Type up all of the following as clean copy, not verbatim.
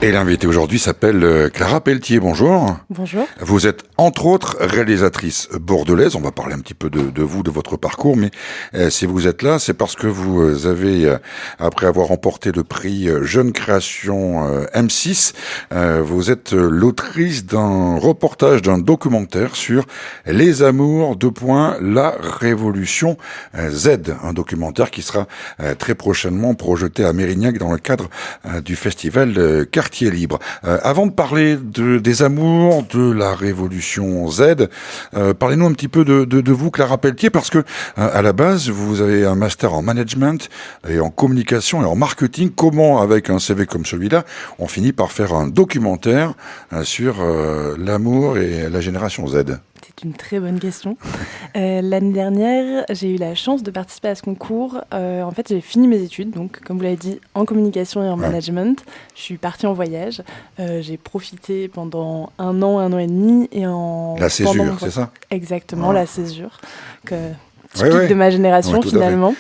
Et l'invité aujourd'hui s'appelle Clara Pelletier, bonjour. Bonjour. Vous êtes entre autres réalisatrice bordelaise, on va parler un petit peu de vous, de votre parcours, mais si vous êtes là, c'est parce que vous avez, après avoir remporté le prix Jeune Création M6, vous êtes l'autrice d'un reportage, d'un documentaire sur Les Amours, la Révolution Z, un documentaire qui sera très prochainement projeté à Mérignac dans le cadre du festival Quartier Libre. Avant de parler des amours, de la Révolution Z, parlez-nous un petit peu de vous, Clara Pelletier, parce que à la base, vous avez un master en management et en communication et en marketing. Comment, avec un CV comme celui-là, on finit par faire un documentaire sur l'amour et la génération Z? C'est une très bonne question. L'année dernière, j'ai eu la chance de participer à ce concours. En fait, j'ai fini mes études, donc comme vous l'avez dit, en communication et en management. Je suis partie en voyage. J'ai profité pendant un an et demi. La césure, c'est ça? Exactement, la césure. Typique de ma génération, finalement.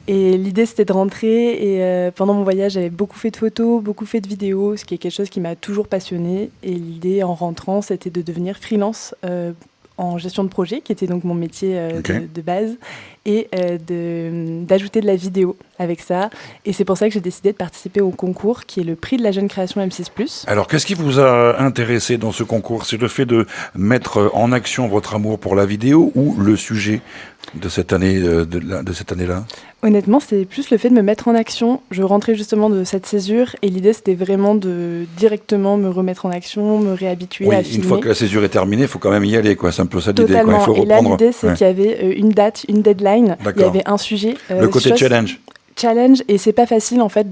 Et l'idée, c'était de rentrer. Et pendant mon voyage, j'avais beaucoup fait de photos, beaucoup fait de vidéos, ce qui est quelque chose qui m'a toujours passionnée. Et l'idée, en rentrant, c'était de devenir freelance en gestion de projet, qui était donc mon métier de base, et d'ajouter de la vidéo avec ça. Et c'est pour ça que j'ai décidé de participer au concours, qui est le prix de la Jeune Création M6+. Alors, qu'est-ce qui vous a intéressé dans ce concours? C'est le fait de mettre en action votre amour pour la vidéo ou le sujet de cette année, de cette année-là? Honnêtement, c'est plus le fait de me mettre en action. Je rentrais justement de cette césure et l'idée, c'était vraiment de directement me remettre en action, me réhabituer à filmer. Une fois que la césure est terminée, il faut quand même y aller, quoi. C'est un peu ça l'idée, quoi. Il faut reprendre. Et là, l'idée, c'est qu'il y avait une date, une deadline. D'accord. Il y avait un sujet. Le côté challenge. Challenge, et c'est pas facile, en fait,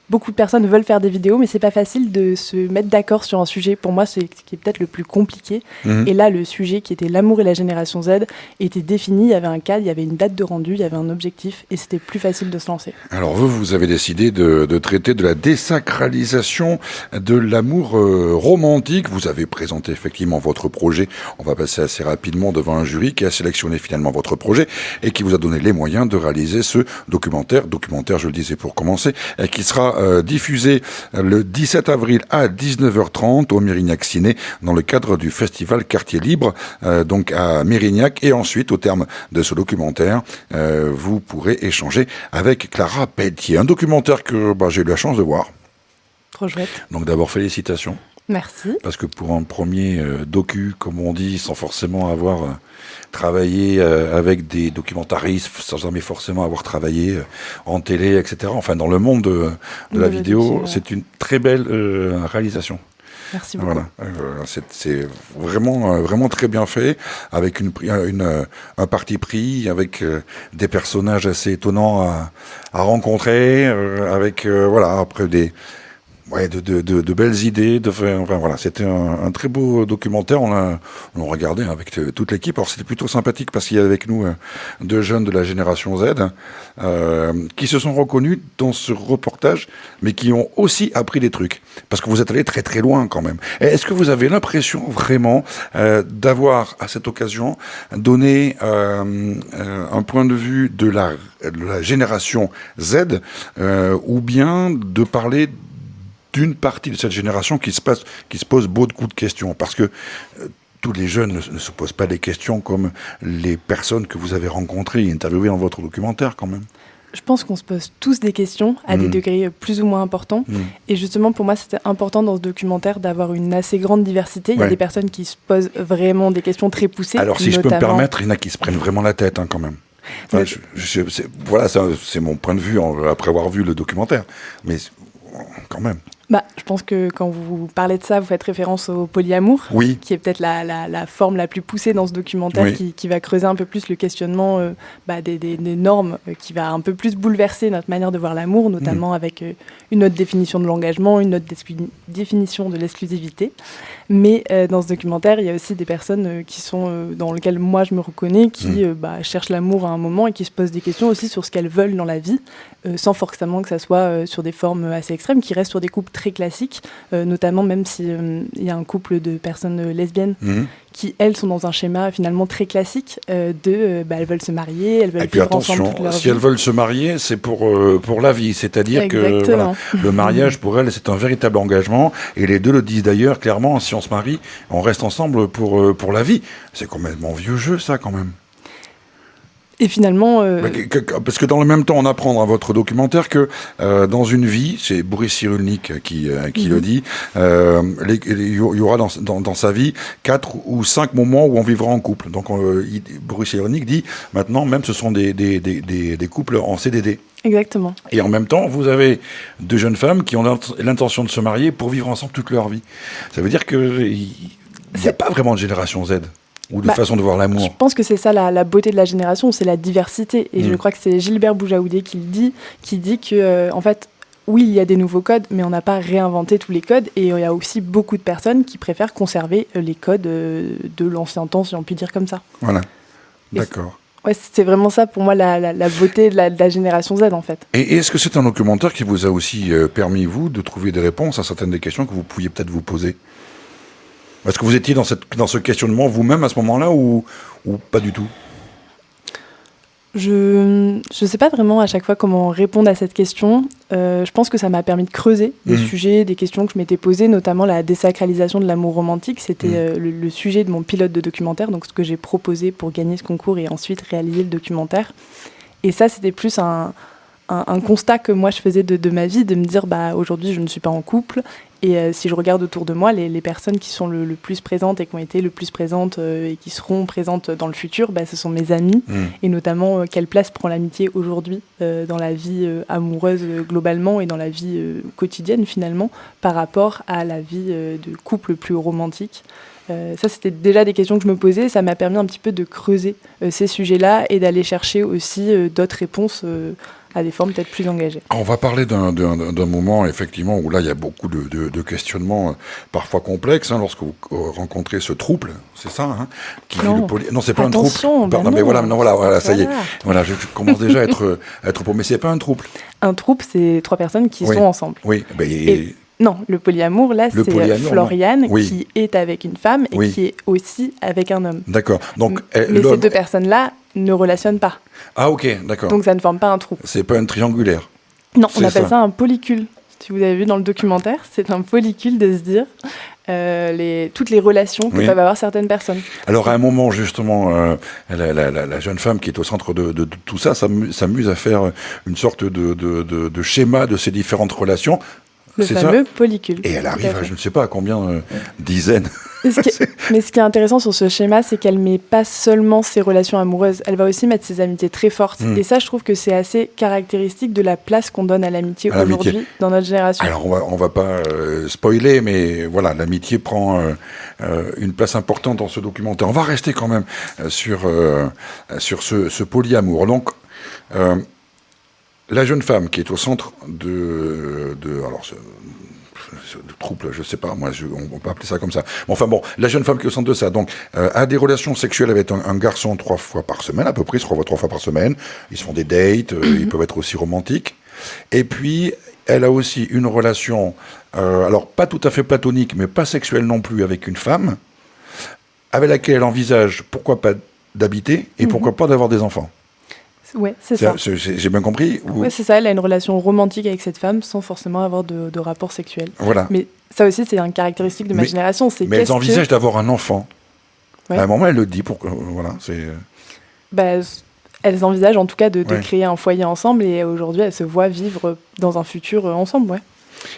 beaucoup de personnes veulent faire des vidéos, mais c'est pas facile de se mettre d'accord sur un sujet. Pour moi, c'est ce qui est peut-être le plus compliqué. Et là, le sujet qui était l'amour et la génération Z était défini. Il y avait un cadre, il y avait une date de rendu, il y avait un objectif, et c'était plus facile de se lancer. Alors vous avez décidé de traiter de la désacralisation de l'amour romantique. Vous avez présenté effectivement votre projet. On va passer assez rapidement devant un jury qui a sélectionné finalement votre projet et qui vous a donné les moyens de réaliser ce documentaire, je le disais pour commencer, qui sera diffusé le 17 avril à 19h30 au Mérignac Ciné dans le cadre du festival Quartier Libre, donc à Mérignac. Et ensuite, au terme de ce documentaire, vous pourrez échanger avec Clara Pelletier. Un documentaire que j'ai eu la chance de voir. Trop chouette. Donc d'abord, félicitations. Merci. Parce que pour un premier docu, comme on dit, sans forcément avoir travaillé avec des documentaristes, sans jamais forcément avoir travaillé en télé, etc. Enfin, dans le monde de la vidéo, c'est une très belle réalisation. Merci beaucoup. Voilà, c'est vraiment très bien fait, avec un parti pris, avec des personnages assez étonnants à rencontrer, avec après de belles idées. C'était un très beau documentaire. On l'a regardé avec toute l'équipe. Alors c'était plutôt sympathique parce qu'il y a avec nous deux jeunes de la génération Z qui se sont reconnus dans ce reportage, mais qui ont aussi appris des trucs. Parce que vous êtes allé très très loin quand même. Et est-ce que vous avez l'impression vraiment d'avoir à cette occasion donné un point de vue de la génération Z ou bien de parler d'une partie de cette génération qui se pose beaucoup de questions, parce que tous les jeunes ne se posent pas des questions comme les personnes que vous avez rencontrées et interviewées dans votre documentaire quand même. Je pense qu'on se pose tous des questions à des degrés plus ou moins importants. Et justement, pour moi, c'était important dans ce documentaire d'avoir une assez grande diversité. Il y a des personnes qui se posent vraiment des questions très poussées. Alors, si je peux me permettre, il y en a qui se prennent vraiment la tête quand même. Enfin, c'est mon point de vue après avoir vu le documentaire. Mais quand même. Je pense que quand vous parlez de ça, vous faites référence au polyamour, qui est peut-être la forme la plus poussée dans ce documentaire, qui va creuser un peu plus le questionnement des normes, qui va un peu plus bouleverser notre manière de voir l'amour, notamment avec une autre définition de l'engagement, une autre définition de l'exclusivité. Mais dans ce documentaire, il y a aussi des personnes qui sont dans lesquelles moi je me reconnais, qui cherchent l'amour à un moment et qui se posent des questions aussi sur ce qu'elles veulent dans la vie, sans forcément que ça soit sur des formes assez extrêmes, qui restent sur des couples très classiques, notamment même s'il y a un couple de personnes lesbiennes qui, elles, sont dans un schéma finalement très classique elles veulent se marier, elles veulent vivre ensemble toute leur vie. Si elles veulent se marier, c'est pour la vie, c'est-à-dire que le mariage, pour elles, c'est un véritable engagement, et les deux le disent d'ailleurs clairement, si on se marie, on reste ensemble pour la vie. C'est complètement vieux jeu, ça, quand même. Et finalement... Parce que dans le même temps, on apprend dans votre documentaire que dans une vie, c'est Boris Cyrulnik qui le dit, il y aura dans sa vie 4 ou 5 moments où on vivra en couple. Donc Boris Cyrulnik dit, maintenant même ce sont des couples en CDD. Exactement. Et en même temps, vous avez 2 jeunes femmes qui ont l'intention de se marier pour vivre ensemble toute leur vie. Ça veut dire qu'il n'y a pas vraiment de génération Z. Ou de façon de voir l'amour. Je pense que c'est ça la beauté de la génération, c'est la diversité. Et je crois que c'est Gilbert Boujaoudé qui dit que, en fait, oui, il y a des nouveaux codes, mais on n'a pas réinventé tous les codes. Et il y a aussi beaucoup de personnes qui préfèrent conserver les codes de l'ancien temps, si on peut dire comme ça. Voilà, d'accord. Ouais, c'est vraiment ça, pour moi, la beauté de la génération Z, en fait. Et est-ce que c'est un documentaire qui vous a aussi permis, vous, de trouver des réponses à certaines des questions que vous pouviez peut-être vous poser ? Est-ce que vous étiez dans ce questionnement vous-même à ce moment-là ou pas du tout ? Je sais pas vraiment à chaque fois comment répondre à cette question. Je pense que ça m'a permis de creuser des sujets, des questions que je m'étais posées, notamment la désacralisation de l'amour romantique. C'était le sujet de mon pilote de documentaire, donc ce que j'ai proposé pour gagner ce concours et ensuite réaliser le documentaire. Et ça, c'était plus un constat que moi je faisais de ma vie, de me dire aujourd'hui je ne suis pas en couple, et si je regarde autour de moi les personnes qui sont le plus présentes et qui ont été le plus présentes et qui seront présentes dans le futur, ce sont mes amis, et notamment quelle place prend l'amitié aujourd'hui dans la vie amoureuse globalement et dans la vie quotidienne finalement par rapport à la vie de couple plus romantique. Ça, c'était déjà des questions que je me posais. Ça m'a permis un petit peu de creuser ces sujets-là et d'aller chercher aussi d'autres réponses à des formes peut-être plus engagées. On va parler d'un moment, effectivement, où là, il y a beaucoup de questionnements parfois complexes, lorsque vous rencontrez ce trouble, c'est ça, Non, c'est pas un trouble. Non, mais voilà, ça y est. Voilà, je commence déjà à être paumé. Mais c'est pas un trouble. Un trouble, c'est 3 personnes qui sont ensemble. Oui, non, le polyamour, là, c'est Floriane qui est avec une femme et qui est aussi avec un homme. D'accord. Donc, mais ces 2 personnes-là ne relationnent pas. Ah, ok, d'accord. Donc ça ne forme pas un trou. C'est pas un triangulaire. Non, on appelle ça un polycule. Si vous avez vu dans le documentaire, c'est un polycule de se dire toutes les relations que peuvent avoir certaines personnes. Alors à un moment, justement, la jeune femme qui est au centre de tout ça s'amuse à faire une sorte de schéma de ces différentes relations. Le fameux polycule. Et elle arrive à je ne sais pas à combien dizaines. Mais ce qui est intéressant sur ce schéma, c'est qu'elle ne met pas seulement ses relations amoureuses, elle va aussi mettre ses amitiés très fortes. Et ça, je trouve que c'est assez caractéristique de la place qu'on donne à l'amitié aujourd'hui dans notre génération. Alors, on va pas spoiler, mais voilà, l'amitié prend une place importante dans ce documentaire. On va rester quand même sur ce polyamour. Donc, la jeune femme qui est au centre de trouble, je sais pas, on peut appeler ça comme ça. La jeune femme qui est au centre de ça, donc, a des relations sexuelles avec un garçon 3 fois par semaine, à peu près, ils se revoient 3 fois par semaine, ils se font des dates, ils peuvent être aussi romantiques. Et puis, elle a aussi une relation, alors pas tout à fait platonique, mais pas sexuelle non plus, avec une femme, avec laquelle elle envisage, pourquoi pas d'habiter, et pourquoi pas d'avoir des enfants. Ouais, c'est ça. J'ai bien compris. Ouais, c'est ça. Elle a une relation romantique avec cette femme sans forcément avoir de rapport sexuel. Voilà. Mais ça aussi, c'est une caractéristique de ma génération. Mais elles envisagent d'avoir un enfant. Ouais. À un moment, elle le dit. Elles envisagent en tout cas de créer un foyer ensemble et aujourd'hui, elles se voient vivre dans un futur ensemble. Ouais.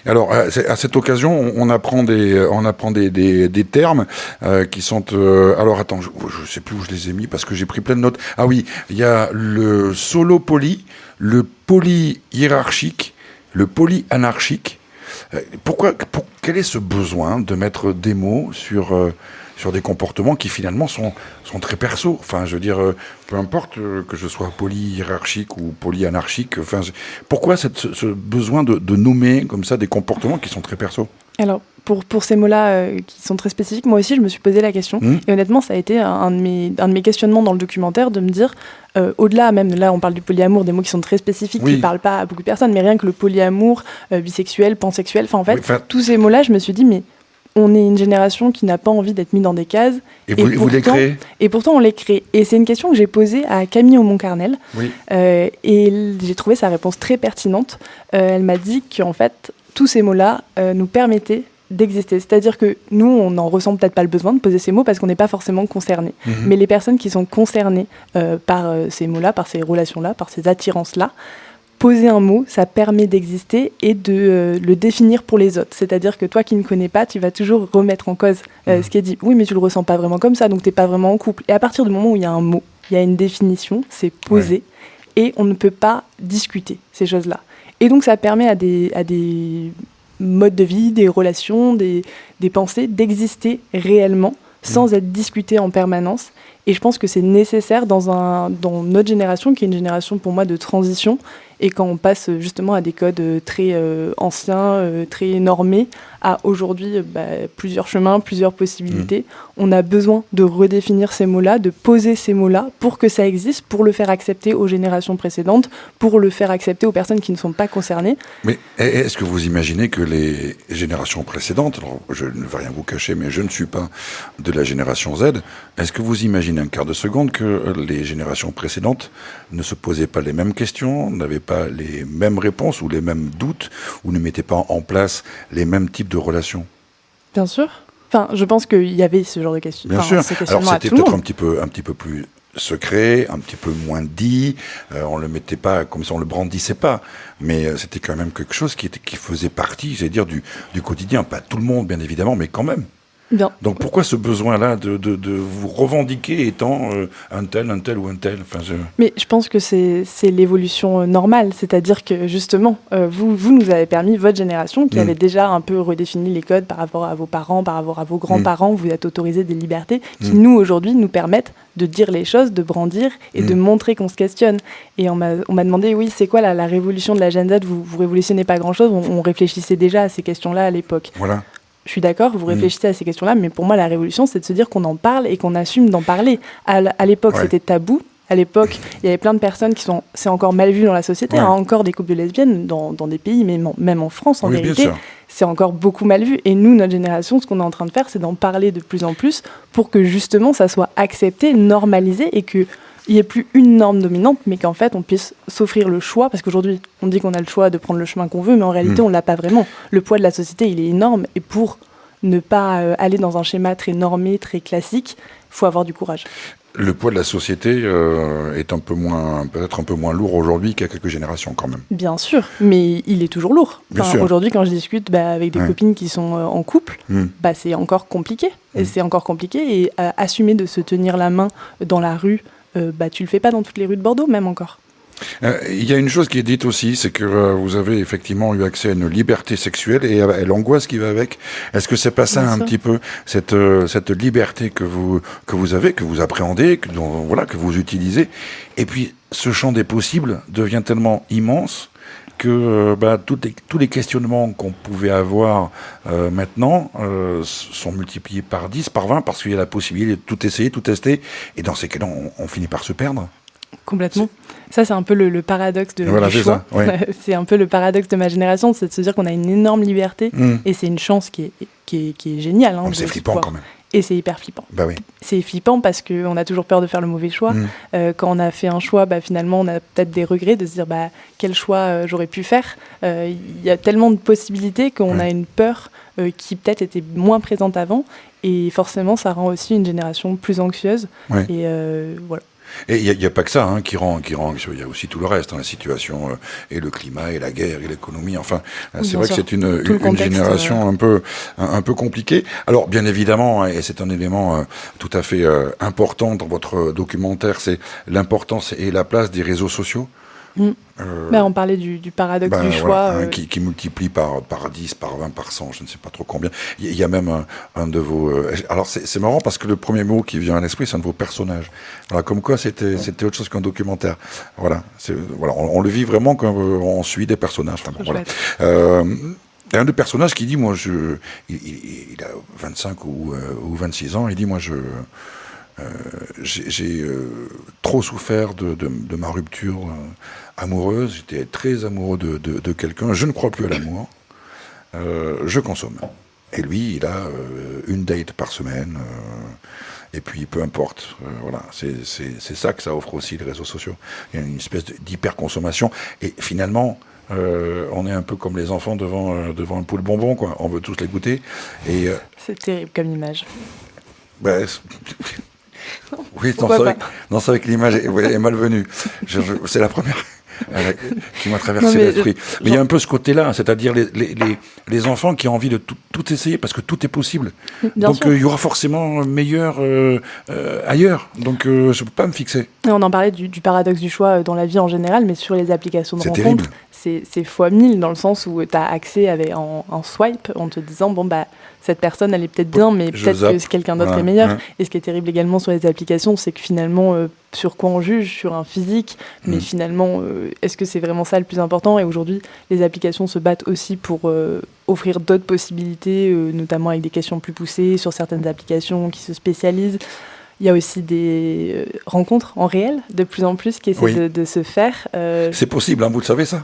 Alors, à cette occasion, on apprend des termes qui sont... alors, attends, je ne sais plus où je les ai mis parce que j'ai pris plein de notes. Ah oui, il y a le solo-poly, le poly-hiérarchique, le poly-anarchique. Quel est ce besoin de mettre des mots sur des comportements qui finalement sont très perso. Enfin, je veux dire, peu importe que je sois poly-hiérarchique ou poly-anarchique. Pourquoi ce besoin de nommer comme ça des comportements qui sont très perso ? Alors, pour ces mots-là qui sont très spécifiques, moi aussi, je me suis posé la question. Et honnêtement, ça a été un de mes questionnements dans le documentaire, de me dire, au-delà, même là, on parle du polyamour, des mots qui sont très spécifiques, qui ne parlent pas à beaucoup de personnes, mais rien que le polyamour, bisexuel, pansexuel, en fait, tous ces mots-là, je me suis dit, mais on est une génération qui n'a pas envie d'être mise dans des cases. Et vous les créez. Et pourtant, on les crée. Et c'est une question que j'ai posée à Camille Aumont-Carnel. Et j'ai trouvé sa réponse très pertinente. Elle m'a dit qu'en fait, tous ces mots-là nous permettaient d'exister. C'est-à-dire que nous, on n'en ressent peut-être pas le besoin de poser ces mots parce qu'on n'est pas forcément concernés. Mais les personnes qui sont concernées par ces mots-là, par ces relations-là, par ces attirances-là, poser un mot, ça permet d'exister et de le définir pour les autres. C'est-à-dire que toi qui ne connais pas, tu vas toujours remettre en cause ce qui est dit. Oui, mais tu le ressens pas vraiment comme ça, donc tu n'es pas vraiment en couple. Et à partir du moment où il y a un mot, il y a une définition, c'est posé, et on ne peut pas discuter ces choses-là. Et donc ça permet à des modes de vie, des relations, des pensées, d'exister réellement sans être discuté en permanence. Et je pense que c'est nécessaire dans notre génération, qui est une génération pour moi de transition, et quand on passe justement à des codes très anciens, très normés, à aujourd'hui plusieurs chemins, plusieurs possibilités, on a besoin de redéfinir ces mots-là, de poser ces mots-là pour que ça existe, pour le faire accepter aux générations précédentes, pour le faire accepter aux personnes qui ne sont pas concernées. Mais est-ce que vous imaginez que les générations précédentes, alors je ne vais rien vous cacher, mais je ne suis pas de la génération Z, est-ce que vous imaginez un quart de seconde que les générations précédentes ne se posaient pas les mêmes questions, n'avaient pas les mêmes réponses ou les mêmes doutes, ou ne mettaient pas en place les mêmes types de relations? Bien sûr. Enfin, je pense qu'il y avait ce genre de questions. Bien sûr. Alors c'était peut-être un petit peu plus secret, un petit peu moins dit. On le mettait pas comme ça, on le brandissait pas. Mais c'était quand même quelque chose qui faisait partie, j'allais dire, du quotidien. Pas tout le monde, bien évidemment, mais quand même. Bien. Donc pourquoi ce besoin-là de vous revendiquer étant un tel ou un tel? Mais je pense que c'est l'évolution normale, c'est-à-dire que justement, vous nous avez permis, votre génération, qui avait déjà un peu redéfini les codes par rapport à vos parents, par rapport à vos grands-parents, vous êtes autorisé des libertés qui, nous, aujourd'hui, nous permettent de dire les choses, de brandir et de montrer qu'on se questionne. Et on m'a demandé, oui, c'est quoi la révolution de la Gen Z? Vous révolutionnez pas grand-chose, on réfléchissait déjà à ces questions-là à l'époque. Voilà. Je suis d'accord, vous réfléchissez à ces questions-là, mais pour moi, la révolution, c'est de se dire qu'on en parle et qu'on assume d'en parler. À l'époque, c'était tabou. À l'époque, il y avait plein de personnes c'est encore mal vu dans la société, encore des couples de lesbiennes dans des pays, même en France, en vérité, c'est encore beaucoup mal vu. Et nous, notre génération, ce qu'on est en train de faire, c'est d'en parler de plus en plus pour que justement, ça soit accepté, normalisé et que il n'y ait plus une norme dominante, mais qu'en fait, on puisse s'offrir le choix, parce qu'aujourd'hui, on dit qu'on a le choix de prendre le chemin qu'on veut, mais en réalité, on ne l'a pas vraiment. Le poids de la société, il est énorme, et pour ne pas aller dans un schéma très normé, très classique, il faut avoir du courage. Le poids de la société est peut-être un peu moins lourd aujourd'hui qu'il y a quelques générations quand même. Bien sûr, mais il est toujours lourd. Aujourd'hui, quand je discute avec des copines qui sont en couple, c'est encore compliqué. Et c'est encore compliqué, et assumer de se tenir la main dans la rue, tu le fais pas dans toutes les rues de Bordeaux, même encore. Il y a une chose qui est dite aussi, c'est que vous avez effectivement eu accès à une liberté sexuelle et à l'angoisse qui va avec. Est-ce que c'est pas ça un petit peu, cette liberté que vous avez, que vous appréhendez, que vous utilisez, et puis ce champ des possibles devient tellement immense que tous les questionnements qu'on pouvait avoir maintenant sont multipliés par 10, par 20, parce qu'il y a la possibilité de tout essayer, tout tester, et dans ces cas-là, on finit par se perdre. Complètement. Ça, c'est un peu le paradoxe du choix. C'est un peu le paradoxe de ma génération, c'est de se dire qu'on a une énorme liberté, et c'est une chance qui est géniale. C'est flippant quand même. Et c'est hyper flippant. Oui. C'est flippant parce qu'on a toujours peur de faire le mauvais choix. Quand on a fait un choix, finalement, on a peut-être des regrets de se dire quel choix j'aurais pu faire. Il y a tellement de possibilités qu'on a une peur qui peut-être était moins présente avant. Et forcément, ça rend aussi une génération plus anxieuse. Et voilà. Et il n'y a pas que ça qui rend anxieux. Il y a aussi tout le reste, la situation et le climat et la guerre et l'économie. Enfin, c'est vrai que c'est une génération un peu compliquée. Alors, bien évidemment, et c'est un élément tout à fait important dans votre documentaire, c'est l'importance et la place des réseaux sociaux. On parlait du paradoxe du choix. Qui multiplie par 10, par 20, par 100, je ne sais pas trop combien. Il y a même un de vos... alors c'est marrant parce que le premier mot qui vient à l'esprit, c'est un de vos personnages. Voilà, comme quoi c'était autre chose qu'un documentaire. Voilà, on le vit vraiment comme on suit des personnages. y a un des personnages qui dit, moi, il a 25 ou 26 ans, il dit, moi, j'ai trop souffert de ma rupture amoureuse, j'étais très amoureux de quelqu'un, je ne crois plus à l'amour, je consomme. Et lui, il a une date par semaine, et puis peu importe, voilà, c'est ça que ça offre aussi les réseaux sociaux. Il y a une espèce d'hyper-consommation, et finalement, on est un peu comme les enfants devant un poule bonbon, quoi. On veut tous les goûter. Et c'est terrible comme image. Ben, oui, non, c'est avec l'image est malvenue. C'est la première qui m'a traversé l'esprit. Mais il y a un peu ce côté-là, c'est-à-dire les enfants qui ont envie de tout essayer, parce que tout est possible. Donc il y aura forcément meilleur ailleurs. Donc je ne peux pas me fixer. Et on en parlait du paradoxe du choix dans la vie en général, mais sur les applications de rencontres, c'est x1000 dans le sens où tu as accès en swipe en te disant, bon, bah, cette personne, elle est peut-être bien, mais peut-être que quelqu'un d'autre est meilleur. Et ce qui est terrible également sur les applications, c'est que finalement, sur quoi on juge, sur un physique, mais finalement, est-ce que c'est vraiment ça le plus important ? Et aujourd'hui, les applications se battent aussi pour offrir d'autres possibilités, notamment avec des questions plus poussées sur certaines applications qui se spécialisent. Il y a aussi des rencontres en réel, de plus en plus, qui essaient de se faire. C'est possible, hein, vous le savez ça ?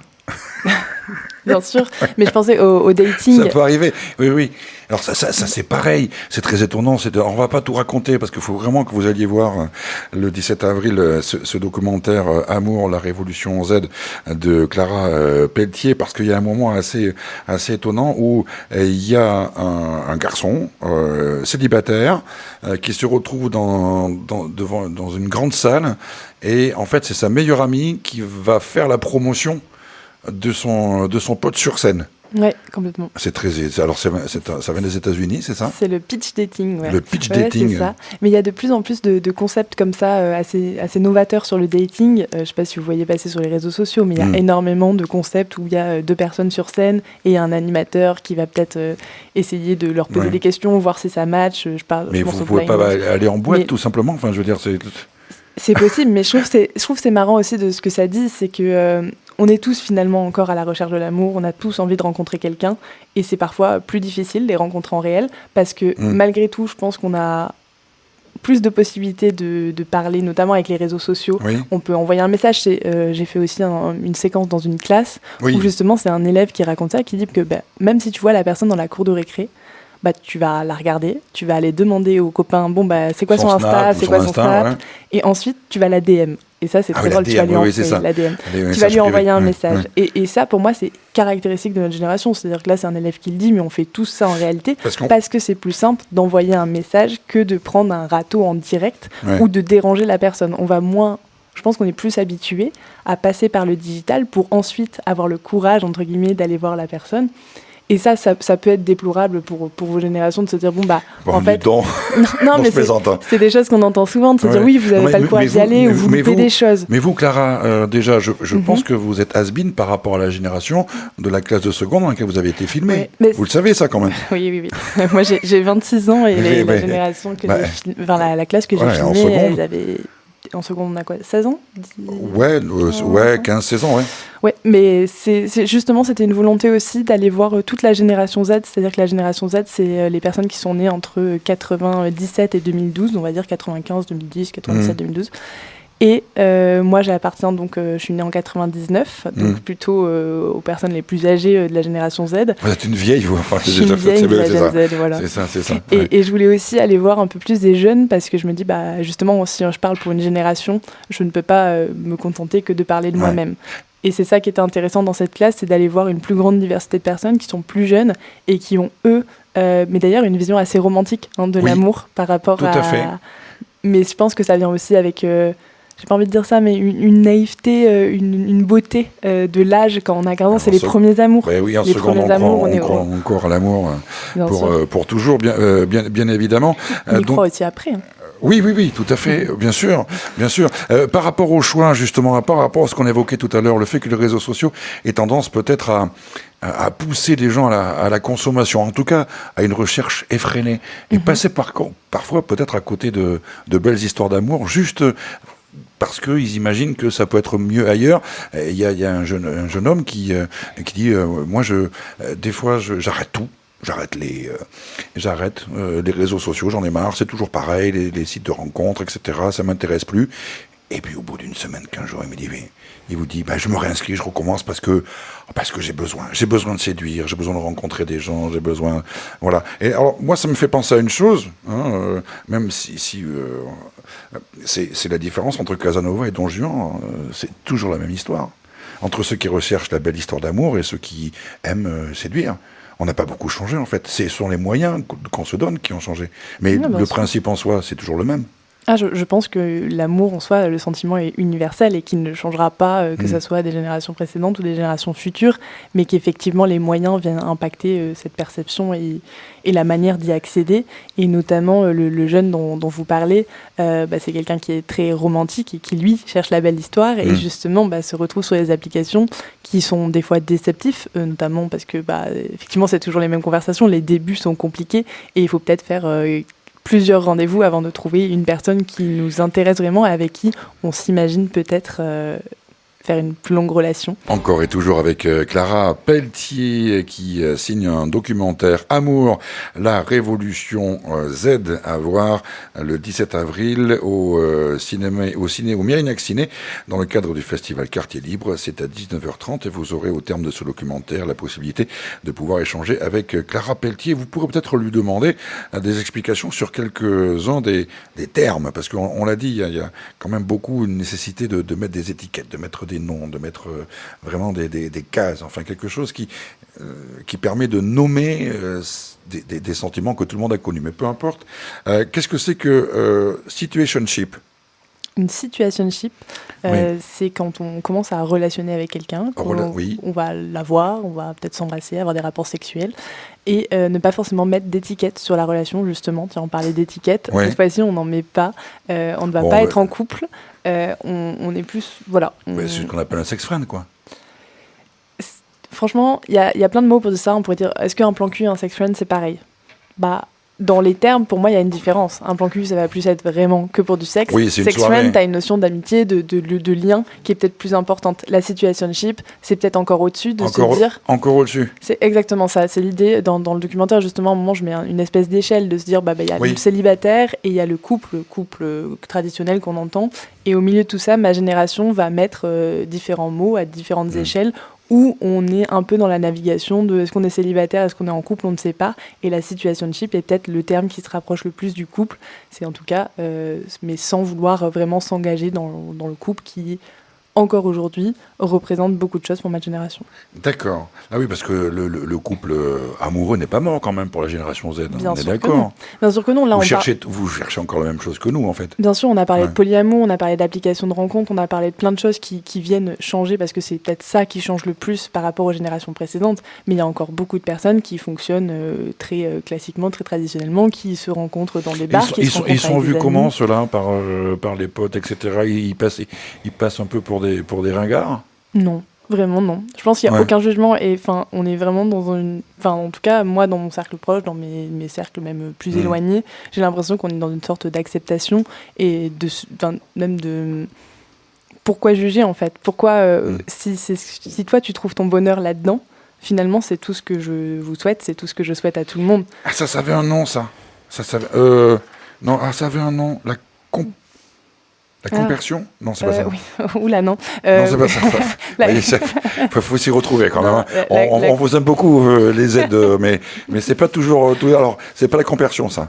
Bien sûr, mais je pensais au dating. Ça peut arriver, oui. Alors ça c'est pareil, c'est très étonnant. On va pas tout raconter parce qu'il faut vraiment que vous alliez voir le 17 avril ce documentaire Amour, la révolution Z de Clara Pelletier, parce qu'il y a un moment assez étonnant où il y a un garçon célibataire qui se retrouve dans une grande salle, et en fait c'est sa meilleure amie qui va faire la promotion de son pote sur scène. Oui, complètement. Alors ça vient des États-Unis, c'est ça ? C'est le pitch dating. Ouais. Le pitch dating. C'est ça. Mais il y a de plus en plus de concepts comme ça, assez novateurs sur le dating. Je ne sais pas si vous voyez passer sur les réseaux sociaux, mais il y a énormément de concepts où il y a 2 personnes sur scène et un animateur qui va peut-être essayer de leur poser des questions, voir si ça match. Mais vous ne pouvez pas aller en boîte, tout simplement. Enfin, je veux dire, c'est possible, mais je trouve que c'est marrant aussi de ce que ça dit, c'est que on est tous finalement encore à la recherche de l'amour, on a tous envie de rencontrer quelqu'un, et c'est parfois plus difficile de les rencontrer en réel, parce que malgré tout, je pense qu'on a plus de possibilités de parler, notamment avec les réseaux sociaux. Oui. On peut envoyer un message. J'ai fait aussi une séquence dans une classe où justement c'est un élève qui raconte ça, qui dit que même si tu vois la personne dans la cour de récré, tu vas la regarder, tu vas aller demander aux copains, c'est quoi son Insta, c'est quoi son Snap, et ensuite tu vas la DM. Et ça, c'est très drôle, tu vas lui envoyer la DM. Tu vas lui envoyer un message. Et ça, pour moi, c'est caractéristique de notre génération. C'est-à-dire que là, c'est un élève qui le dit, mais on fait tous ça en réalité, parce que c'est plus simple d'envoyer un message que de prendre un râteau en direct ou de déranger la personne. On va moins... Je pense qu'on est plus habitué à passer par le digital pour ensuite avoir le courage, entre guillemets, d'aller voir la personne. Et ça peut être déplorable pour vos générations de se dire, en fait... Non, mais c'est des choses qu'on entend souvent, de se dire, oui, vous n'avez pas le courage d'y aller, ou vous loupez des choses. Mais vous, Clara, déjà, je pense que vous êtes has-been par rapport à la génération de la classe de seconde dans laquelle vous avez été filmée. Vous le savez, ça, quand même. Oui. Moi, j'ai 26 ans, et la génération que j'ai filmée... Enfin, la classe que j'ai filmée, elle avait... En seconde, on a quoi, 16 ans ? 15-16 ans, Ouais, mais justement, c'était une volonté aussi d'aller voir toute la génération Z, c'est-à-dire que la génération Z, c'est les personnes qui sont nées entre 97 et 2012, on va dire 95, 2010, 97, 2012. Et moi, j'appartiens, donc, je suis née en 99, donc plutôt aux personnes les plus âgées de la génération Z. Vous êtes une vieille, vous. Enfin, je suis une vieille de la Gen Z, voilà. C'est ça. Et je voulais aussi aller voir un peu plus des jeunes, parce que je me dis, justement, si je parle pour une génération, je ne peux pas me contenter que de parler de moi-même. Et c'est ça qui était intéressant dans cette classe, c'est d'aller voir une plus grande diversité de personnes qui sont plus jeunes et qui ont, mais d'ailleurs, une vision assez romantique de l'amour par rapport tout à fait. Mais je pense que ça vient aussi avec... j'ai pas envie de dire ça, mais une naïveté, une beauté de l'âge quand on a 15 ans, c'est les premiers amours. Oui, en seconde, on croit encore à l'amour pour toujours, bien évidemment. On y croit aussi après. Oui, tout à fait, bien sûr. Par rapport au choix, justement, par rapport à ce qu'on évoquait tout à l'heure, le fait que les réseaux sociaux aient tendance peut-être à pousser les gens à la consommation, en tout cas à une recherche effrénée, et passer parfois peut-être à côté de belles histoires d'amour, juste... parce qu'ils imaginent que ça peut être mieux ailleurs. Il y a un jeune homme qui dit moi des fois j'arrête tout. J'arrête les réseaux sociaux, j'en ai marre, c'est toujours pareil, les sites de rencontres, etc. Ça m'intéresse plus. Et puis au bout d'une semaine, 15 jours, il vous dit je me réinscris, je recommence parce que j'ai besoin de séduire, j'ai besoin de rencontrer des gens, j'ai besoin, voilà. Et alors moi, ça me fait penser à une chose, même si c'est la différence entre Casanova et Don Juan, c'est toujours la même histoire. Entre ceux qui recherchent la belle histoire d'amour et ceux qui aiment séduire. On n'a pas beaucoup changé, en fait. Ce sont les moyens qu'on se donne qui ont changé. Mais le principe en soi, c'est toujours le même. Je pense que l'amour en soi, le sentiment est universel et qu'il ne changera pas, que ce soit des générations précédentes ou des générations futures, mais qu'effectivement les moyens viennent impacter cette perception et la manière d'y accéder. Et notamment le jeune dont vous parlez, c'est quelqu'un qui est très romantique et qui, lui, cherche la belle histoire et justement se retrouve sur les applications qui sont des fois déceptifs, notamment parce que effectivement c'est toujours les mêmes conversations, les débuts sont compliqués et il faut peut-être faire plusieurs rendez-vous avant de trouver une personne qui nous intéresse vraiment et avec qui on s'imagine peut-être faire une plus longue relation. Encore et toujours avec Clara Pelletier qui signe un documentaire Amour, la révolution Z à voir le 17 avril au Mérignac Ciné dans le cadre du festival Quartier Libre. C'est à 19h30 et vous aurez au terme de ce documentaire la possibilité de pouvoir échanger avec Clara Pelletier. Vous pourrez peut-être lui demander des explications sur quelques-uns des termes parce qu'on l'a dit, il y a quand même beaucoup une nécessité de mettre des étiquettes, de mettre des noms, de mettre vraiment des cases, enfin quelque chose qui permet de nommer des sentiments que tout le monde a connus. Mais peu importe. Qu'est-ce que c'est que situationship ? Une situationship, c'est quand on commence à relationner avec quelqu'un, on va la voir, on va peut-être s'embrasser, avoir des rapports sexuels, et ne pas forcément mettre d'étiquette sur la relation, justement. Tiens, on parlait d'étiquette, cette fois-ci on n'en met pas, on ne va pas être en couple, on est plus, voilà. C'est ce qu'on appelle un sex friend, quoi. Franchement, il y a plein de mots pour dire ça, on pourrait dire, est-ce qu'un plan cul et un sex friend c'est pareil ? Dans les termes, pour moi, il y a une différence. Un plan cul, ça va plus être vraiment que pour du sexe. Oui, c'est une sex soirée. Friend, t'as une notion d'amitié, de lien qui est peut-être plus importante. La situationship, c'est peut-être encore au-dessus de se dire... Encore au-dessus. C'est exactement ça. C'est l'idée, dans le documentaire, justement, à un moment, je mets une espèce d'échelle de se dire, y a le célibataire et il y a le couple traditionnel qu'on entend. Et au milieu de tout ça, ma génération va mettre différents mots à différentes échelles où on est un peu dans la navigation de est-ce qu'on est célibataire, est-ce qu'on est en couple, on ne sait pas. Et la situationship est peut-être le terme qui se rapproche le plus du couple. C'est en tout cas, mais sans vouloir vraiment s'engager dans le couple qui, encore aujourd'hui, représente beaucoup de choses pour ma génération. D'accord. Ah oui, parce que le couple amoureux n'est pas mort quand même pour la génération Z. Bien on sûr est d'accord. Bien sûr que non. Là, vous cherchez encore la même chose que nous, en fait. Bien sûr, on a parlé de polyamour, on a parlé d'applications de rencontres, on a parlé de plein de choses qui viennent changer parce que c'est peut-être ça qui change le plus par rapport aux générations précédentes. Mais il y a encore beaucoup de personnes qui fonctionnent très classiquement, très traditionnellement, qui se rencontrent dans des bars. Ils sont vus comment, ceux-là, par les potes, etc. Ils passent un peu pour des ringards ? Non. Vraiment, non. Je pense qu'il n'y a aucun jugement et on est vraiment dans une... en tout cas, moi, dans mon cercle proche, dans mes cercles même plus éloignés, j'ai l'impression qu'on est dans une sorte d'acceptation et même de... Pourquoi juger, en fait ? Pourquoi, si toi, tu trouves ton bonheur là-dedans, finalement, c'est tout ce que je vous souhaite, c'est tout ce que je souhaite à tout le monde. Ah, ça avait un nom, ça. Ça avait un nom. La compersion ? Non, c'est pas ça. Oui. Oula, non. Non, c'est pas ça. Il faut s'y retrouver quand même. On vous aime beaucoup, les aides, mais c'est pas toujours... Alors, c'est pas la compersion, ça.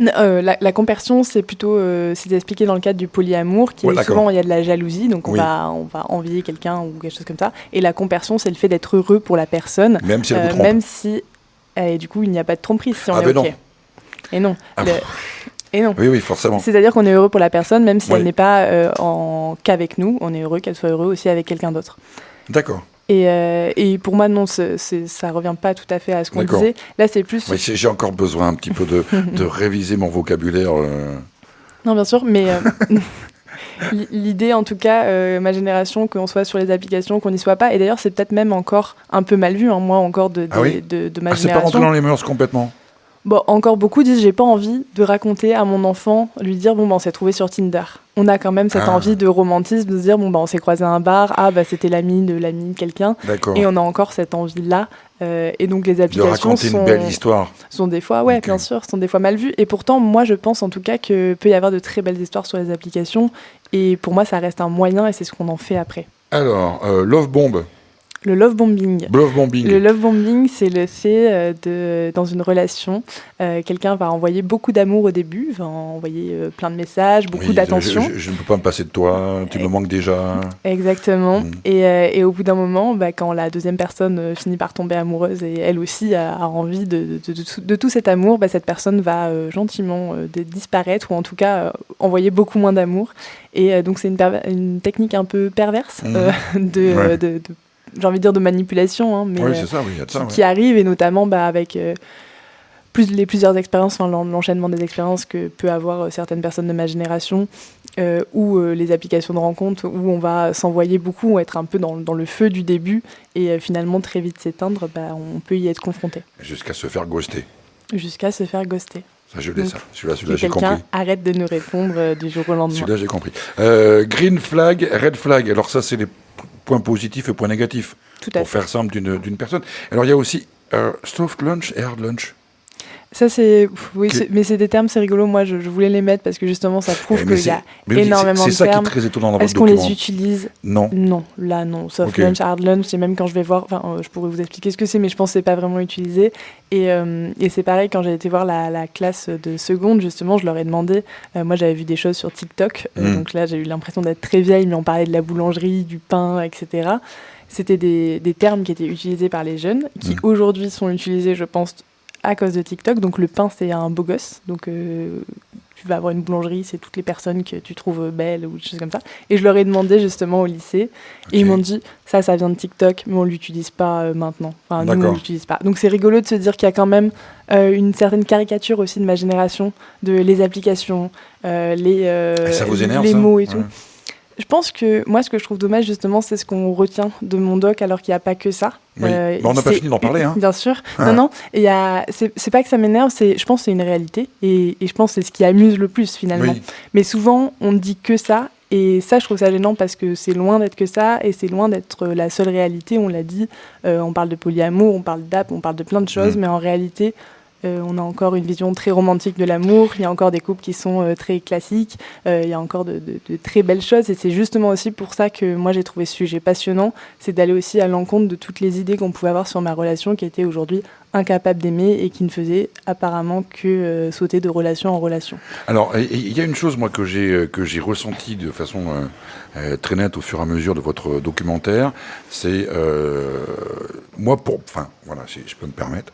La compersion, c'est plutôt c'est expliqué dans le cadre du polyamour, qui est souvent il y a de la jalousie, donc on va envier quelqu'un ou quelque chose comme ça. Et la compersion, c'est le fait d'être heureux pour la personne, même si elle vous trompe. Même si, du coup, il n'y a pas de tromperie si on est OK. Non. Et non. Et non. Oui, forcément. C'est-à-dire qu'on est heureux pour la personne, même si elle n'est pas qu'avec nous. On est heureux qu'elle soit heureuse aussi avec quelqu'un d'autre. D'accord. Et pour moi, non, ça ne revient pas tout à fait à ce qu'on disait. Là, c'est plus... Oui, j'ai encore besoin un petit peu de réviser mon vocabulaire. Non, bien sûr, mais... L'idée, en tout cas, ma génération, qu'on soit sur les applications, qu'on n'y soit pas. Et d'ailleurs, c'est peut-être même encore un peu mal vu, moi, encore de ma génération. C'est pas rentré dans les mœurs complètement. Bon, encore beaucoup disent j'ai pas envie de raconter à mon enfant, lui dire bon on s'est trouvé sur Tinder. On a quand même cette envie de romantisme, de se dire bon on s'est croisé à un bar, c'était l'ami de quelqu'un. D'accord. Et on a encore cette envie-là. Et donc les applications de raconter une belle histoire. Sont des fois, bien sûr, sont des fois mal vues. Et pourtant, moi je pense en tout cas qu'il peut y avoir de très belles histoires sur les applications. Et pour moi ça reste un moyen et c'est ce qu'on en fait après. Alors, Love Bomb. Le love bombing. Le love bombing, c'est le fait dans une relation, quelqu'un va envoyer beaucoup d'amour au début, va envoyer plein de messages, beaucoup d'attention. Je ne peux pas me passer de toi, tu me manques déjà. Exactement. Et au bout d'un moment, quand la deuxième personne finit par tomber amoureuse et elle aussi a envie de tout cet amour, cette personne va gentiment disparaître ou en tout cas envoyer beaucoup moins d'amour. Et donc c'est une technique un peu perverse j'ai envie de dire de manipulation, mais oui, c'est ça, oui, y a de ça, qui arrive, et notamment avec plusieurs expériences, l'enchaînement des expériences que peut avoir certaines personnes de ma génération, ou les applications de rencontres où on va s'envoyer beaucoup, être un peu dans le feu du début, et finalement très vite s'éteindre, on peut y être confronté. Jusqu'à se faire ghoster. Jusqu'à se faire ghoster. Ça, je l'ai, ça. Celui-là, j'ai compris. Quelqu'un arrête de nous répondre du jour au lendemain. Celui-là, j'ai compris. Green flag, red flag. Alors ça, c'est les points positifs et points négatifs. Pour faire simple d'une personne. Alors, il y a aussi soft lunch et hard lunch. Ça, mais c'est des termes, c'est rigolo. Moi, je voulais les mettre parce que justement, ça prouve qu'il y a énormément de termes. C'est ça qui est très étonnant dans votre document. Est-ce qu'on les utilise? Non. Non, là, non. Soft lunch, hard lunch, et même quand je vais voir, je pourrais vous expliquer ce que c'est, mais je pense que c'est pas vraiment utilisé. Et c'est pareil, quand j'ai été voir la classe de seconde, justement, je leur ai demandé, moi, j'avais vu des choses sur TikTok, donc là, j'ai eu l'impression d'être très vieille, mais on parlait de la boulangerie, du pain, etc. C'était des termes qui étaient utilisés par les jeunes, qui aujourd'hui sont utilisés, je pense, à cause de TikTok. Donc le pain, c'est un beau gosse. Donc tu vas avoir une boulangerie, c'est toutes les personnes que tu trouves belles ou des choses comme ça. Et je leur ai demandé justement au lycée. Et ils m'ont dit, ça vient de TikTok, mais on ne l'utilise pas maintenant. Enfin, nous, on ne l'utilise pas. Donc c'est rigolo de se dire qu'il y a quand même une certaine caricature aussi de ma génération, de les applications, ça vous énerve, les mots et ouais. tout. Je pense que moi, ce que je trouve dommage, justement, c'est ce qu'on retient de mon doc, alors qu'il n'y a pas que ça. Oui. On n'a pas fini d'en parler. Bien sûr. Non. C'est pas que ça m'énerve, je pense que c'est une réalité. Et je pense que c'est ce qui amuse le plus, finalement. Oui. Mais souvent, on ne dit que ça. Et ça, je trouve ça gênant parce que c'est loin d'être que ça. Et c'est loin d'être la seule réalité. On l'a dit. On parle de polyamour, on parle d'app, on parle de plein de choses. Mais en réalité... on a encore une vision très romantique de l'amour, il y a encore des couples qui sont très classiques, il y a encore de très belles choses, et c'est justement aussi pour ça que moi j'ai trouvé ce sujet passionnant, c'est d'aller aussi à l'encontre de toutes les idées qu'on pouvait avoir sur ma relation, qui était aujourd'hui incapable d'aimer et qui ne faisait apparemment que sauter de relation en relation. Alors, il y a une chose, moi, que j'ai ressenti de façon très nette au fur et à mesure de votre documentaire, c'est, si je peux me permettre,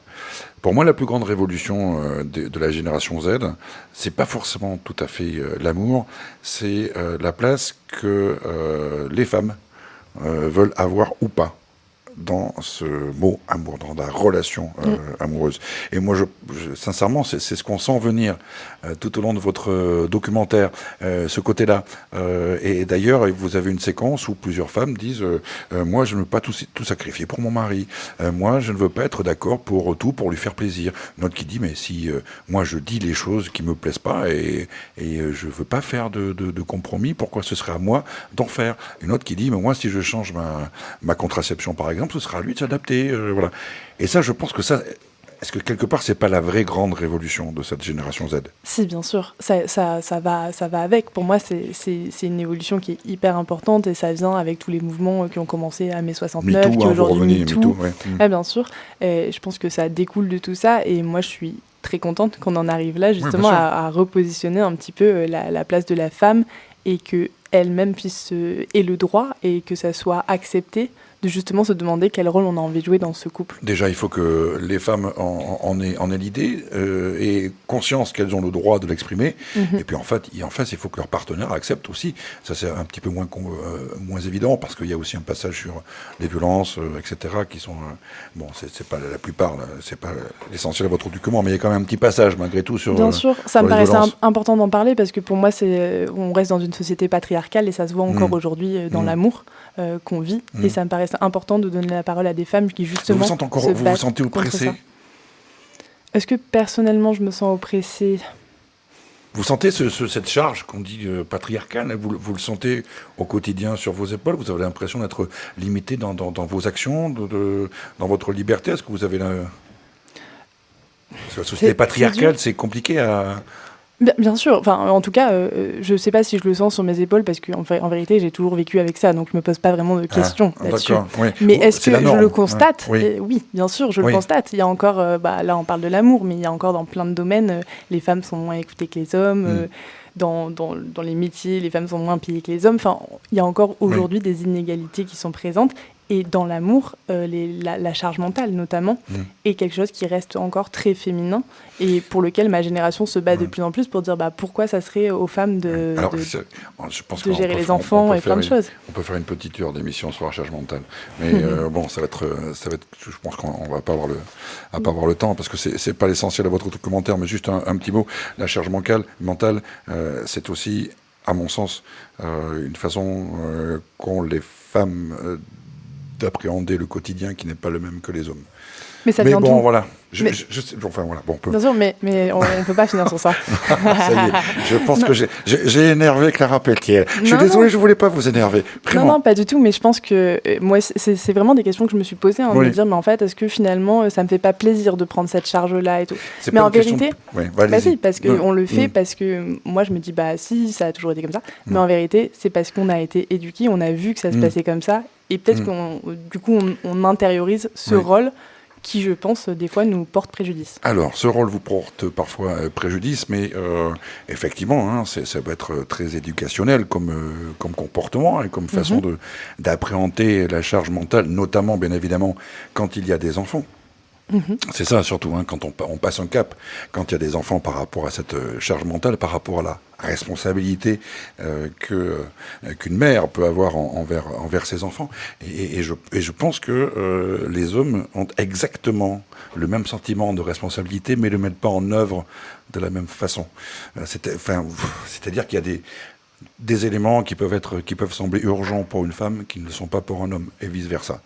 pour moi, la plus grande révolution de la génération Z, c'est pas forcément tout à fait l'amour, c'est la place que les femmes veulent avoir ou pas dans ce mot amour, dans la relation amoureuse. Et moi, sincèrement, c'est ce qu'on sent venir tout au long de votre documentaire, ce côté-là. Et d'ailleurs, vous avez une séquence où plusieurs femmes disent moi, je ne veux pas tout sacrifier pour mon mari. Moi, je ne veux pas être d'accord pour tout, pour lui faire plaisir. Une autre qui dit, mais si moi, je dis les choses qui me plaisent pas et je veux pas faire de compromis, pourquoi ce serait à moi d'en faire? Une autre qui dit, mais moi, si je change ma contraception, par exemple, ce sera à lui de s'adapter, voilà. Et ça, je pense que ça, est-ce que quelque part, c'est pas la vraie grande révolution de cette génération Z? Si, bien sûr, ça va avec. Pour moi, c'est une évolution qui est hyper importante, et ça vient avec tous les mouvements qui ont commencé à mai 69, qui aujourd'hui MeToo. Ouais. Bien sûr. Et je pense que ça découle de tout ça, et moi, je suis très contente qu'on en arrive là, justement, à repositionner un petit peu la place de la femme, et qu'elle-même ait le droit, et que ça soit accepté, de justement se demander quel rôle on a envie de jouer dans ce couple. Déjà, il faut que les femmes en aient l'idée et conscience qu'elles ont le droit de l'exprimer. Et puis en fait, il faut que leur partenaire accepte aussi. Ça, c'est un petit peu moins évident, parce qu'il y a aussi un passage sur les violences, etc., qui sont... c'est pas la plupart, c'est pas l'essentiel de votre document, mais il y a quand même un petit passage, malgré tout, sur... Bien sûr, ça me paraissait important d'en parler, parce que pour moi, on reste dans une société patriarcale, et ça se voit encore aujourd'hui dans l'amour qu'on vit, et ça me paraissait important de donner la parole à des femmes qui, justement, vous vous sentez oppressée? Est-ce que personnellement, je me sens oppressée ? Vous sentez cette charge qu'on dit patriarcale, vous le sentez au quotidien sur vos épaules? Vous avez l'impression d'être limité dans vos actions, dans votre liberté? Est-ce que vous avez Parce que la société patriarcale, c'est compliqué à... Bien sûr, enfin, en tout cas, je ne sais pas si je le sens sur mes épaules parce qu'en vérité, j'ai toujours vécu avec ça, donc je ne me pose pas vraiment de questions là-dessus. Oui. Mais est-ce que je le constate ? Oui. Oui, bien sûr, je le constate. Il y a encore, là on parle de l'amour, mais il y a encore dans plein de domaines, les femmes sont moins écoutées que les hommes, dans les métiers, les femmes sont moins payées que les hommes. Enfin, il y a encore aujourd'hui des inégalités qui sont présentes. Et dans l'amour, la charge mentale notamment, est quelque chose qui reste encore très féminin et pour lequel ma génération se bat de plus en plus pour dire pourquoi ça serait aux femmes de gérer les enfants et plein de choses. On peut faire une petite heure d'émission sur la charge mentale, mais bon, ça va être, je pense qu'on va pas avoir le temps parce que c'est pas l'essentiel de votre documentaire, mais juste un petit mot. La charge mentale, c'est aussi, à mon sens, une façon qu'ont les femmes d'appréhender le quotidien qui n'est pas le même que les hommes. Mais ça vient d'où ? Voilà. Bien sûr, mais on ne peut pas finir sur ça. Ça y est, je pense que j'ai énervé Clara Pelletier. Je suis désolé, je ne voulais pas vous énerver. Non, pas du tout, mais je pense que moi, c'est vraiment des questions que je me suis posées, de me dire, mais en fait, est-ce que finalement, ça ne me fait pas plaisir de prendre cette charge-là et tout ? Mais en vérité, si, parce qu'on le fait, parce que moi, je me dis, si, ça a toujours été comme ça. Mais en vérité, c'est parce qu'on a été éduqués, on a vu que ça se passait comme ça, et peut-être qu'on intériorise ce rôle qui, je pense, des fois, nous porte préjudice. Alors, ce rôle vous porte parfois préjudice, mais effectivement, ça peut être très éducationnel comme comportement et comme façon d'appréhender la charge mentale, notamment, bien évidemment, quand il y a des enfants. C'est ça, surtout, quand on passe un cap, quand il y a des enfants par rapport à cette charge mentale, par rapport à la responsabilité qu'une mère peut avoir envers ses enfants. Et je pense que les hommes ont exactement le même sentiment de responsabilité, mais ne le mettent pas en œuvre de la même façon. C'est-à-dire qu'il y a des éléments qui peuvent sembler urgents pour une femme qui ne le sont pas pour un homme, et vice-versa.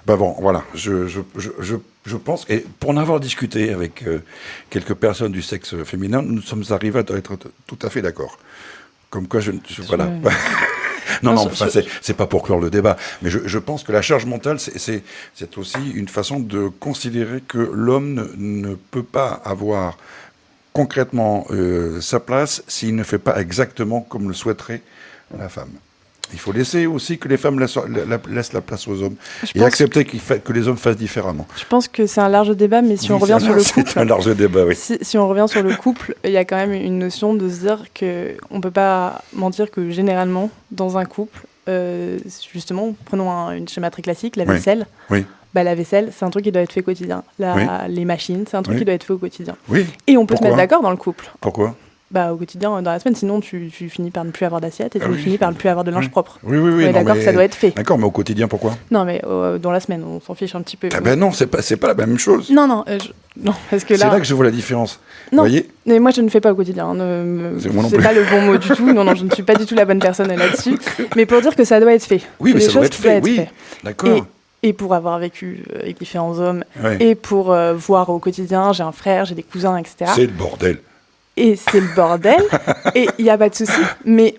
Bon, voilà, je pense, et pour en avoir discuté avec quelques personnes du sexe féminin, nous sommes arrivés à être tout à fait d'accord. Comme quoi, voilà. C'est pas pour clore le débat, mais je pense que la charge mentale, c'est aussi une façon de considérer que l'homme ne peut pas avoir concrètement sa place s'il ne fait pas exactement comme le souhaiterait la femme. Il faut laisser aussi que les femmes laissent la place aux hommes et accepter que les hommes fassent différemment. Je pense que c'est un large débat, mais si on revient sur le couple... C'est un large débat, oui. Si on revient sur le couple, il y a quand même une notion de se dire qu'on ne peut pas mentir que généralement, dans un couple, justement, prenons un schéma très classique, la vaisselle. Oui. La vaisselle, c'est un truc qui doit être fait quotidien. Les machines, c'est un truc qui doit être fait au quotidien. Oui. Et on peut se mettre d'accord dans le couple. Pourquoi ? Au quotidien, dans la semaine, sinon tu finis par ne plus avoir d'assiette et tu finis par ne plus avoir de linge propre. Oui. On est d'accord que ça doit être fait. D'accord, mais au quotidien, pourquoi ? Non, mais dans la semaine, on s'en fiche un petit peu. Non, c'est pas la même chose. Non, parce que là... C'est là que je vois la différence. Non, vous voyez ? mais moi je ne fais pas au quotidien. C'est pas le bon mot du tout. Non, je ne suis pas du tout la bonne personne là-dessus. Mais pour dire que ça doit être fait. Oui, mais ça doit être fait. Oui, d'accord. Et pour avoir vécu avec différents hommes, et pour voir au quotidien, j'ai un frère, j'ai des cousins, etc. C'est le bordel. Et c'est le bordel, et il n'y a pas de souci, mais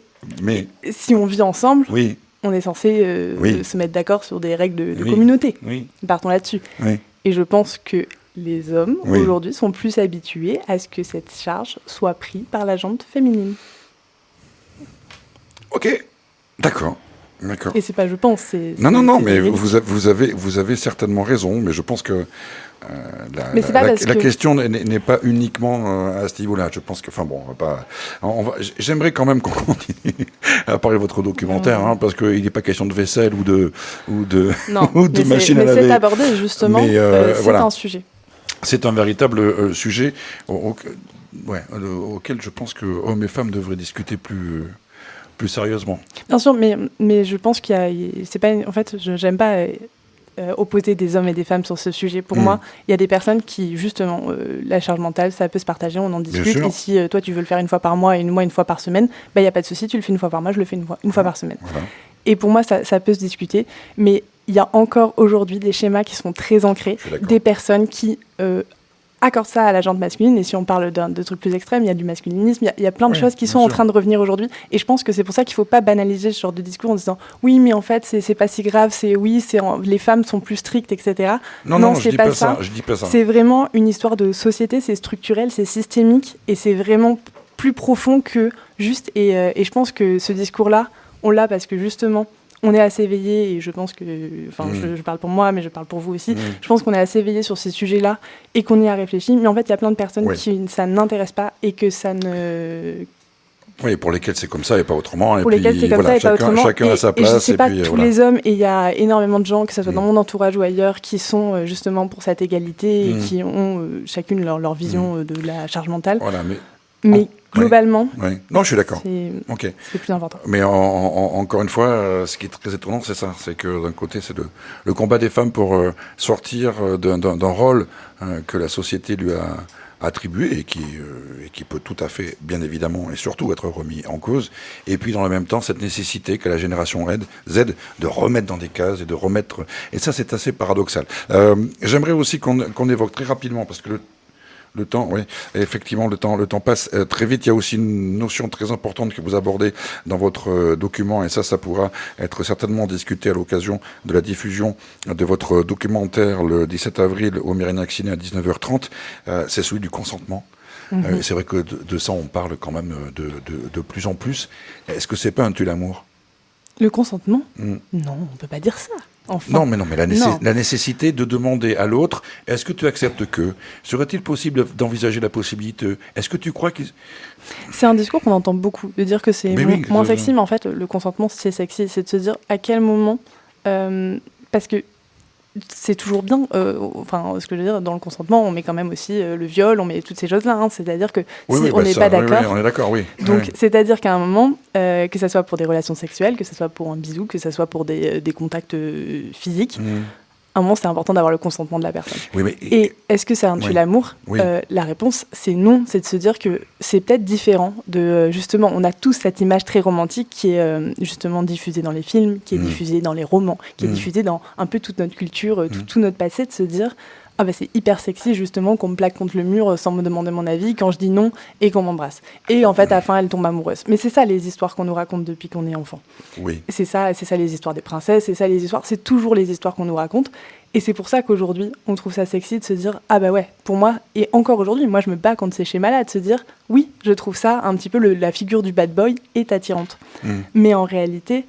si on vit ensemble, on est censé se mettre d'accord sur des règles de communauté. Oui. Partons là-dessus. Oui. Et je pense que les hommes, aujourd'hui, sont plus habitués à ce que cette charge soit prise par la jante féminine. Ok, d'accord. Et c'est pas je pense, c'est... Non, mais vous avez certainement raison, mais je pense que la question n'est pas uniquement à ce niveau-là. Je pense que, j'aimerais quand même qu'on continue à parler de votre documentaire, parce qu'il n'est pas question de vaisselle ou de machine à laver. Mais c'est abordé, justement, c'est un sujet. C'est un véritable sujet auquel je pense que hommes et femmes devraient discuter plus sérieusement. Bien sûr, mais je pense qu'il y a... C'est pas, en fait, j'aime pas opposer des hommes et des femmes sur ce sujet. Pour moi, il y a des personnes qui, justement, la charge mentale, ça peut se partager, on en discute. Et si toi, tu veux le faire une fois par mois et moi une fois par semaine, il n'y a pas de souci, tu le fais une fois par mois, je le fais une fois par semaine. Voilà. Et pour moi, ça peut se discuter. Mais il y a encore aujourd'hui des schémas qui sont très ancrés, des personnes qui accorde ça à la gente masculine, et si on parle de trucs plus extrêmes, il y a du masculinisme, il y a plein de choses qui sont en train de revenir aujourd'hui, et je pense que c'est pour ça qu'il ne faut pas banaliser ce genre de discours en disant oui, mais en fait, c'est pas si grave, les femmes sont plus strictes, etc. Non, c'est pas ça. Je dis pas ça. C'est vraiment une histoire de société, c'est structurel, c'est systémique, et c'est vraiment plus profond que juste, et je pense que ce discours-là, on l'a parce que justement, on est assez éveillé, et je pense que, je parle pour moi, mais je parle pour vous aussi, je pense qu'on est assez éveillé sur ces sujets-là et qu'on y a réfléchi, mais en fait, il y a plein de personnes qui ça n'intéresse pas et que ça ne... Oui, pour lesquels c'est comme ça et pas autrement. Pour lesquels c'est comme ça et pas autrement. Chacun a sa place. Et je sais pas tous les hommes, et il y a énormément de gens, que ce soit dans mon entourage ou ailleurs, qui sont justement pour cette égalité et qui ont chacune leur vision de la charge mentale. Voilà, mais globalement, non, je suis d'accord. C'est plus important. Mais encore une fois, ce qui est très étonnant, c'est ça. C'est que d'un côté, c'est le combat des femmes pour sortir d'un rôle que la société lui a attribué et qui peut tout à fait, bien évidemment, et surtout être remis en cause. Et puis, dans le même temps, cette nécessité qu'a la génération Z de remettre dans des cases et de remettre... Et ça, c'est assez paradoxal. J'aimerais aussi qu'on évoque très rapidement, parce que le temps, oui, effectivement, le temps passe très vite. Il y a aussi une notion très importante que vous abordez dans votre document, et ça pourra être certainement discuté à l'occasion de la diffusion de votre documentaire le 17 avril au Mérignac Ciné à 19h30. C'est celui du consentement. C'est vrai que de ça, on parle quand même de plus en plus. Est-ce que c'est pas un tue-l'amour ? Le consentement ? Non, on peut pas dire ça. Enfin, non, mais la nécessité de demander à l'autre, est-ce que tu acceptes que ? Serait-il possible d'envisager la possibilité ? Est-ce que tu crois que... C'est un discours qu'on entend beaucoup, de dire que c'est moins sexy, mais en fait, le consentement, c'est sexy. C'est de se dire à quel moment... parce que c'est toujours bien, ce que je veux dire, dans le consentement, on met quand même aussi le viol, on met toutes ces choses-là, hein, c'est-à-dire que on n'est pas d'accord. On est d'accord, oui. Donc, c'est-à-dire qu'à un moment, que ça soit pour des relations sexuelles, que ça soit pour un bisou, que ça soit pour des contacts physiques, à un moment, c'est important d'avoir le consentement de la personne. Et est-ce que ça tue l'amour ? La réponse, c'est non. C'est de se dire que c'est peut-être différent de... justement, on a tous cette image très romantique qui est justement diffusée dans les films, qui est diffusée dans les romans, qui est diffusée dans un peu toute notre culture, tout notre passé, de se dire... Ah bah c'est hyper sexy justement qu'on me plaque contre le mur sans me demander mon avis quand je dis non et qu'on m'embrasse. Et en fait à la fin elle tombe amoureuse. Mais c'est ça les histoires qu'on nous raconte depuis qu'on est enfant. C'est ça les histoires des princesses, c'est toujours les histoires qu'on nous raconte. Et c'est pour ça qu'aujourd'hui on trouve ça sexy de se dire ah bah ouais, pour moi, et encore aujourd'hui, moi je me bats contre ces schémas-là, de se dire oui, je trouve ça un petit peu la figure du bad boy est attirante. Mais en réalité...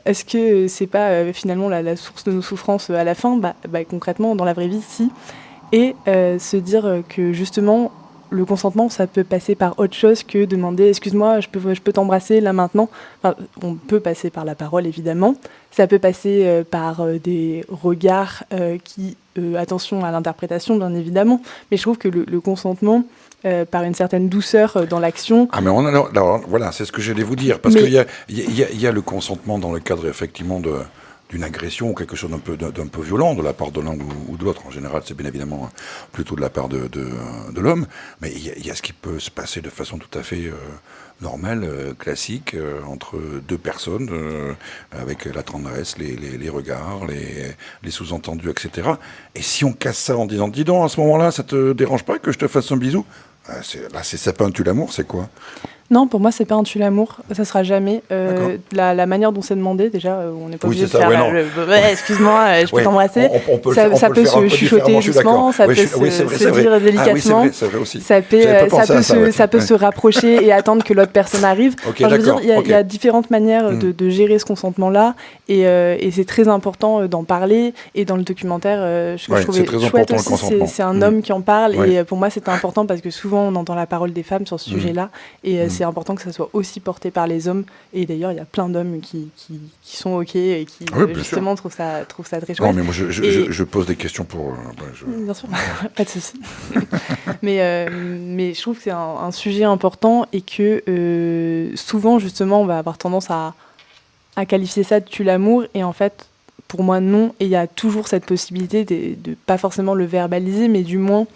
est-ce que c'est pas finalement la source de nos souffrances à la fin ? Concrètement, dans la vraie vie, si. Et se dire que justement, le consentement, ça peut passer par autre chose que demander « excuse-moi, je peux t'embrasser là maintenant ». On peut passer par la parole, évidemment. Ça peut passer par des regards qui... attention à l'interprétation, bien évidemment. Mais je trouve que le consentement... par une certaine douceur dans l'action. Ah mais alors, voilà, c'est ce que j'allais vous dire, parce qu'il y a le consentement dans le cadre effectivement d'une agression ou quelque chose d'un peu violent de la part de l'un ou de l'autre. En général, c'est bien évidemment plutôt de la part de l'homme, mais il y a ce qui peut se passer de façon tout à fait normale, classique, entre deux personnes, avec la tendresse, les regards, les sous-entendus, etc. Et si on casse ça en disant « dis donc, à ce moment-là, ça te dérange pas que je te fasse un bisou ?» c'est pas un tue-l'amour, c'est quoi ? Non, pour moi, c'est pas un tue-l'amour. Ça sera jamais. La maniare dont c'est demandé, déjà, on n'est pas obligé de faire excuse-moi, je peux t'embrasser. Ça peut se chuchoter doucement, ça peut se dire délicatement. Ça peut se rapprocher et attendre que l'autre personne arrive. Je veux dire, il y a différentes manières de gérer ce consentement-là, et c'est très important d'en parler. Et dans le documentaire, je trouvais chouette aussi, c'est un homme qui en parle, et pour moi, c'est important parce que souvent, on entend la parole des femmes sur ce sujet-là, et c'est important que ça soit aussi porté par les hommes. Et d'ailleurs, il y a plein d'hommes qui sont OK et qui, justement, trouvent ça très chouette. Non, mais moi, je pose des questions pour... Bien sûr, pas de souci. mais je trouve que c'est un sujet important et que souvent, justement, on va avoir tendance à qualifier ça de tue-l'amour. Et en fait, pour moi, non. Et il y a toujours cette possibilité de pas forcément le verbaliser, mais du moins...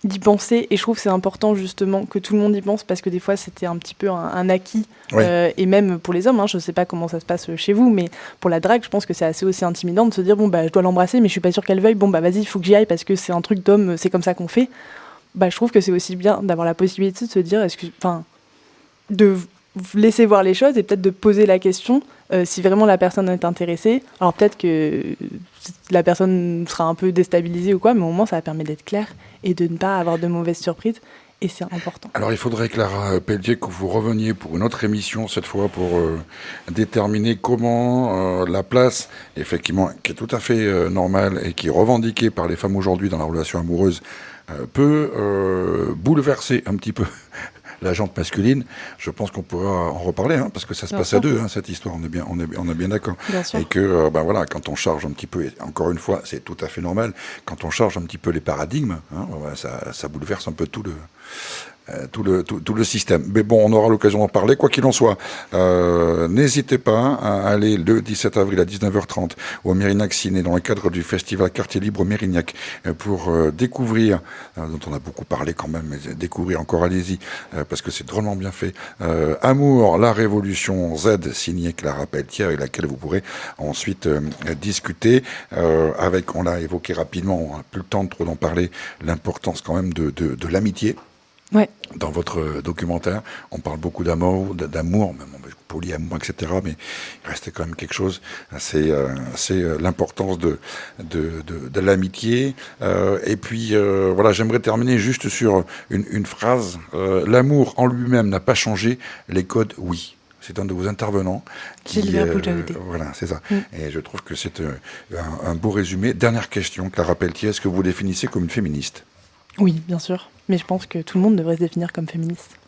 d'y penser, et je trouve que c'est important justement que tout le monde y pense, parce que des fois c'était un petit peu un acquis, et même pour les hommes, je sais pas comment ça se passe chez vous, mais pour la drague je pense que c'est assez aussi intimidant de se dire je dois l'embrasser mais je suis pas sûre qu'elle veuille, vas-y il faut que j'y aille parce que c'est un truc d'homme, c'est comme ça qu'on fait. je trouve que c'est aussi bien d'avoir la possibilité de se dire, de laisser voir les choses et peut-être de poser la question si vraiment la personne est intéressée. Alors peut-être que la personne sera un peu déstabilisée ou quoi, mais au moins ça permet d'être clair et de ne pas avoir de mauvaises surprises. Et c'est important. Alors il faudrait, Clara Pelletier, que vous reveniez pour une autre émission, cette fois pour déterminer comment la place, effectivement, qui est tout à fait normale et qui est revendiquée par les femmes aujourd'hui dans la relation amoureuse, peut bouleverser un petit peu la jante masculine. Je pense qu'on pourra en reparler, parce que ça se passe à deux, cette histoire. On est bien d'accord. Et que, quand on charge un petit peu, et encore une fois, c'est tout à fait normal, quand on charge un petit peu les paradigmes, ça bouleverse un peu tout le système. Mais bon, on aura l'occasion d'en parler. Quoi qu'il en soit, n'hésitez pas à aller le 17 avril à 19h30 au Mérignac Ciné dans le cadre du festival Quartier Libre Mérignac pour découvrir, dont on a beaucoup parlé quand même, mais découvrir encore, allez-y, parce que c'est drôlement bien fait, Amour, la Révolution Z, signé Clara Pelletier, avec laquelle vous pourrez ensuite discuter avec, on l'a évoqué rapidement, on n'a plus le temps de trop d'en parler, l'importance quand même de l'amitié. Ouais. Dans votre documentaire, on parle beaucoup d'amour, même polyamour, etc. Mais il restait quand même quelque chose. C'est l'importance de l'amitié. Et puis, j'aimerais terminer juste sur une phrase. L'amour en lui-même n'a pas changé, les codes, oui. C'est un de vos intervenants qui... voilà, c'est ça. Et je trouve que c'est un beau résumé. Dernière question, Clara Pelletier, est-ce que vous définissez comme une féministe ? Oui, bien sûr. Mais je pense que tout le monde devrait se définir comme féministe.